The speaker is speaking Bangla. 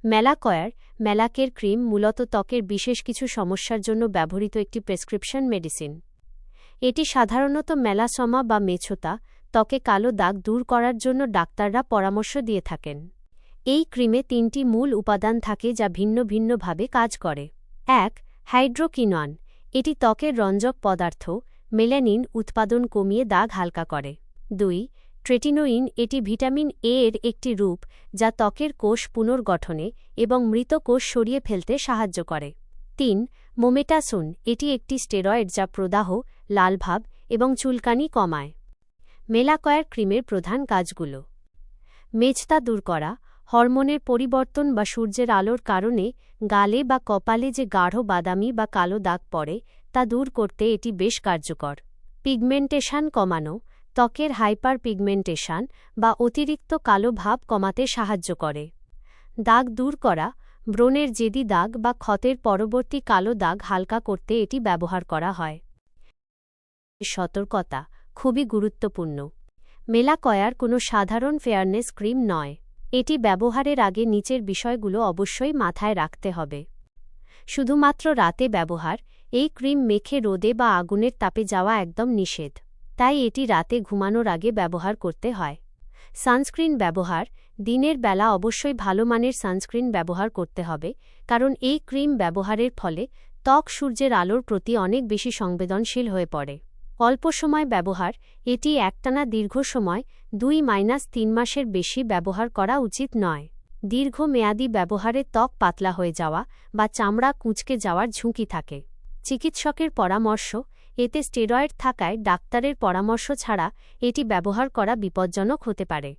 ম্যালাকয়ার ম্যালাকের ক্রিম মূলত ত্বকের বিশেষ কিছু সমস্যার জন্য ব্যবহৃত একটি প্রেসক্রিপশন মেডিসিন। এটি সাধারণত মেলাসমা বা মেছোতা, ত্বকে কালো দাগ দূর করার জন্য ডাক্তাররা পরামর্শ দিয়ে থাকেন। এই ক্রিমে 3টি মূল উপাদান থাকে যা ভিন্ন ভিন্নভাবে কাজ করে। 1. হাইড্রোকিনোয়ান, এটি ত্বকের রঞ্জক পদার্থ মেলানিন উৎপাদন কমিয়ে দাগ হালকা করে। 2. ট্রেটিনোইন, এটি ভিটামিন এ এর একটি রূপ যা ত্বকের কোষ পুনর্গঠনে এবং মৃত কোষ সরিয়ে ফেলতে সাহায্য করে। 3. মোমেটাসোন, এটি একটি স্টেরয়েড যা প্রদাহ, লালভাব এবং চুলকানি কমায়। ম্যালাকয়ার ক্রিমের প্রধান কাজগুলো: মেছতা দূর করা, হরমোনের পরিবর্তন বা সূর্যের আলোর কারণে গালে বা কপালে যে গাঢ় বাদামি বা কালো দাগ পড়ে তা দূর করতে এটি বেশ কার্যকর। পিগমেন্টেশন কমানো, ত্বকের হাইপার পিগমেন্টেশন বা অতিরিক্ত কালো ভাব কমাতে সাহায্য করে। দাগ দূর করা, ব্রণের জেদি দাগ বা ক্ষতের পরবর্তী কালো দাগ হালকা করতে এটি ব্যবহার করা হয়। সতর্কতা খুবই গুরুত্বপূর্ণ। ম্যালাকয়ার কোনো সাধারণ ফেয়ারনেস ক্রিম নয়। এটি ব্যবহারের আগে নিচের বিষয়গুলো অবশ্যই মাথায় রাখতে হবে। শুধুমাত্র রাতে ব্যবহার, এই ক্রিম মেখে রোদে বা আগুনের তাপে যাওয়া একদম নিষেধ, তাই এটি রাতে ঘুমানোর আগে ব্যবহার করতে হয়। সানস্ক্রিন ব্যবহার, দিনের বেলা অবশ্যই ভালো মানের সানস্ক্রিন ব্যবহার করতে হবে, কারণ এই ক্রিম ব্যবহারের ফলে ত্বক সূর্যের আলোর প্রতি অনেক বেশি সংবেদনশীল হয়ে পড়ে। অল্প সময় ব্যবহার, এটি একটানা দীর্ঘ সময় 2-3 মাসের বেশি ব্যবহার করা উচিত নয়। দীর্ঘমেয়াদী ব্যবহারে ত্বক পাতলা হয়ে যাওয়া বা চামড়া কুঁচকে যাওয়ার ঝুঁকি থাকে। চিকিৎসকের পরামর্শ, এতে স্টেরয়েড থাকায় ডাক্তারের পরামর্শ ছাড়া এটি ব্যবহার করা বিপজ্জনক হতে পারে।